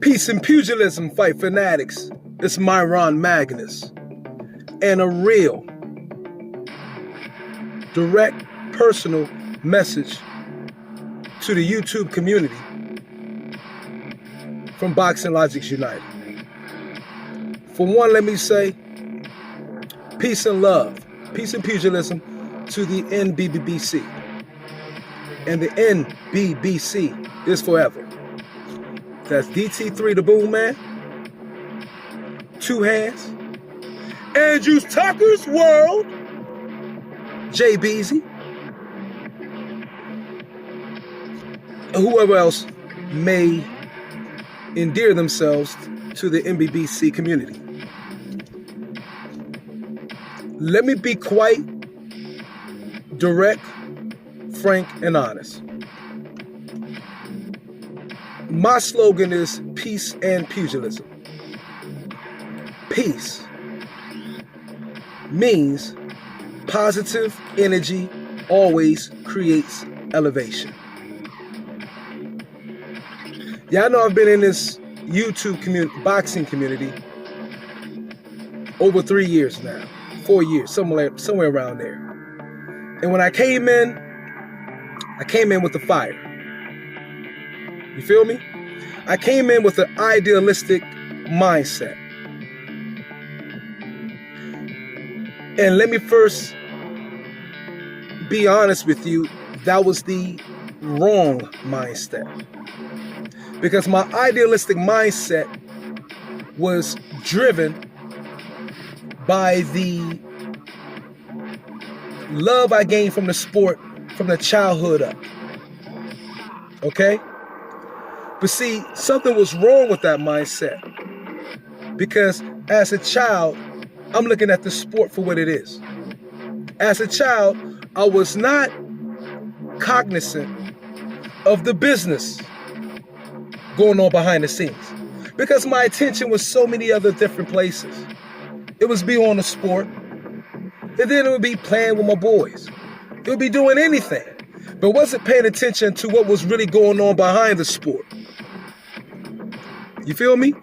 Peace and pugilism, fight fanatics. It's Myron Magnus. And a real, direct, personal message to the YouTube community from Boxing Logics United. For one, let me say, peace and love, peace and pugilism to the NBBC. And the NBBC is forever. That's DT3 the Boom Man, Two Hands, Andrew Tucker's World, Jay Beasy, and whoever else may endear themselves to the NBBC community. Let me be quite direct, frank, and honest. My slogan is peace and pugilism. Peace means positive energy always creates elevation. Yeah, I know I've been in this YouTube boxing community over 3 years now, 4 years, somewhere around there. And when I came in with the fire. You feel me? I came in with an idealistic mindset. And let me first be honest with you, that was the wrong mindset. Because my idealistic mindset was driven by the love I gained from the sport from the childhood up. Okay? But see, something was wrong with that mindset. Because as a child, I'm looking at the sport for what it is. As a child, I was not cognizant of the business going on behind the scenes. Because my attention was so many other different places. It was be on the sport. And then it would be playing with my boys. It would be doing anything. But wasn't paying attention to what was really going on behind the sport. You feel me?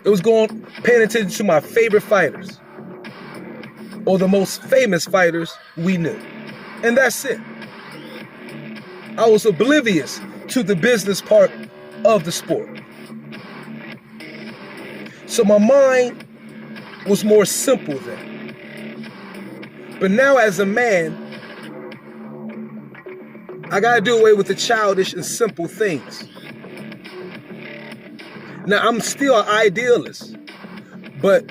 It was paying attention to my favorite fighters. Or the most famous fighters we knew. And that's it. I was oblivious to the business part of the sport. So my mind was more simple then. But now as a man, I gotta do away with the childish and simple things. Now, I'm still an idealist, but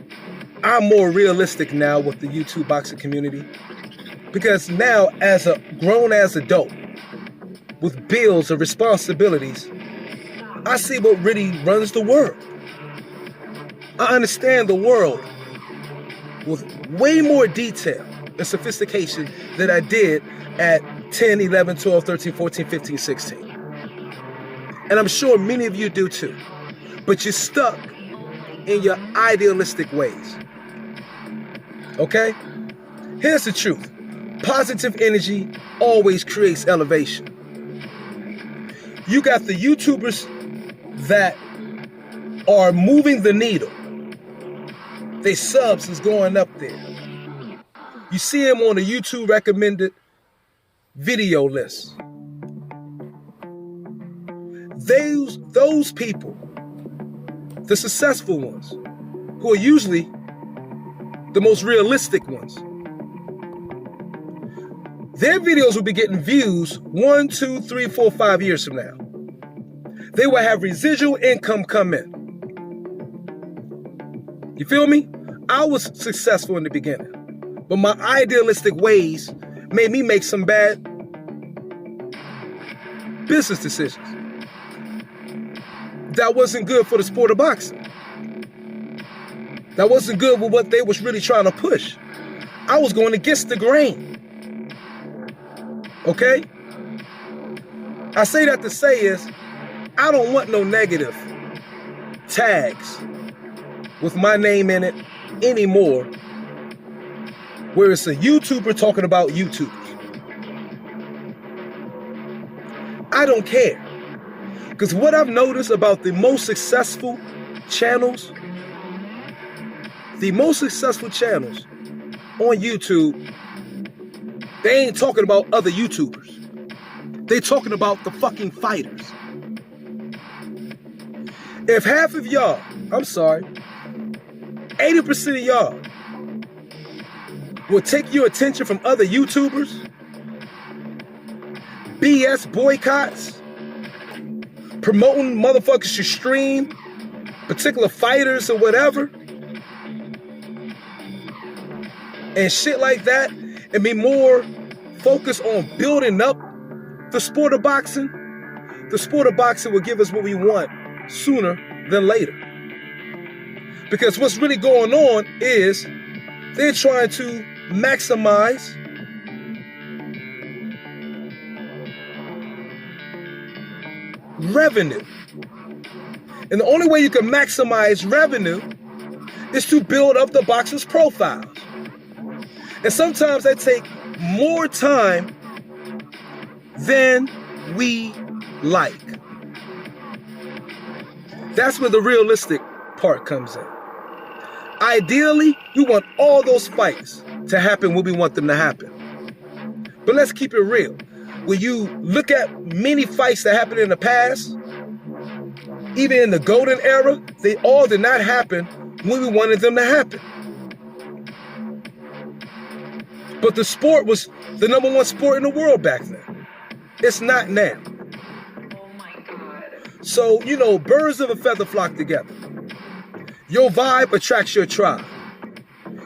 I'm more realistic now with the YouTube boxing community. Because now, as a grown-ass adult, with bills and responsibilities, I see what really runs the world. I understand the world with way more detail and sophistication than I did at 10, 11, 12, 13, 14, 15, 16. And I'm sure many of you do too. But you're stuck in your idealistic ways. Okay? Here's the truth. Positive energy always creates elevation. You got the YouTubers that are moving the needle. Their subs is going up there. You see them on the YouTube recommended video list. Those people, the successful ones, who are usually the most realistic ones, their videos will be getting views 1, 2, 3, 4, 5 years from now. They will have residual income come in. You feel me? I was successful in the beginning, but my idealistic ways made me make some bad business decisions. That wasn't good for the sport of boxing. That wasn't good with what they was really trying to push. I was going against the grain. Okay? I say that to say is, I don't want no negative tags with my name in it anymore, where it's a YouTuber talking about YouTubers. I don't care. Because what I've noticed about the most successful channels on YouTube, they ain't talking about other YouTubers. They talking about the fucking fighters. If half of y'all, 80% of y'all will take your attention from other YouTubers, BS boycotts, promoting motherfuckers to stream particular fighters or whatever, and shit like that, and be more focused on building up the sport of boxing, the sport of boxing will give us what we want sooner than later. Because what's really going on is they're trying to maximize revenue. And the only way you can maximize revenue is to build up the boxers' profiles. And sometimes that takes more time than we like. That's where the realistic part comes in. Ideally, we want all those fights to happen when we want them to happen. But let's keep it real. When you look at many fights that happened in the past, even in the golden era, they all did not happen when we wanted them to happen. But the sport was the #1 sport in the world back then. It's not now. So, birds of a feather flock together. Your vibe attracts your tribe.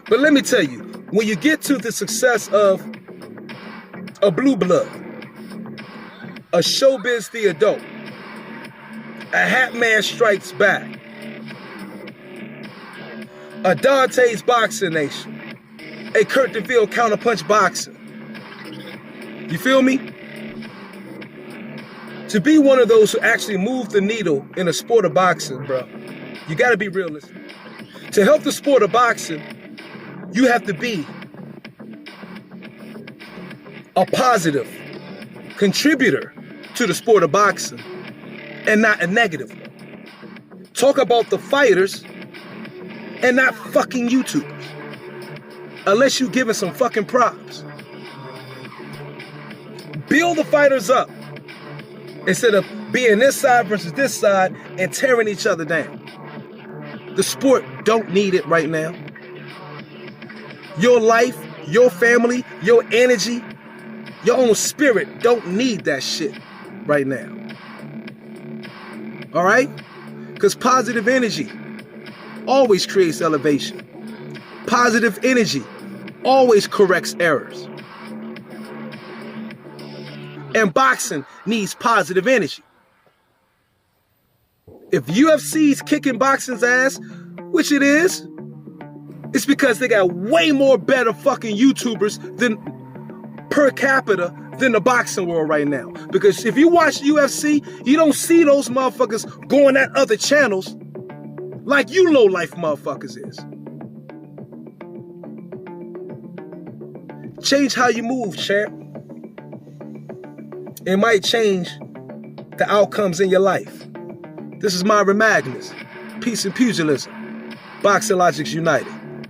But let me tell you, when you get to the success of a Blue Blood, a Showbiz the Adult, a Hat Man Strikes Back, a Dante's Boxing Nation, a Kurt DeVille Counterpunch Boxing. You feel me? To be one of those who actually move the needle in the sport of boxing, bro, you gotta be realistic. To help the sport of boxing, you have to be a positive contributor to the sport of boxing and not a negative one. Talk about the fighters and not fucking YouTubers. Unless you're giving some fucking props. Build the fighters up instead of being this side versus this side and tearing each other down. The sport don't need it right now. Your life, your family, your energy, your own spirit don't need that shit right now. All right? Because positive energy always creates elevation. Positive energy always corrects errors. And boxing needs positive energy. If UFC's kicking boxing's ass, which it is, it's because they got way more better fucking YouTubers than per capita than the boxing world right now. Because if you watch UFC, you don't see those motherfuckers going at other channels like you low-life motherfuckers is. Change how you move, champ. It might change the outcomes in your life. This is Myron Magnus. Peace and pugilism. Boxing Logics United.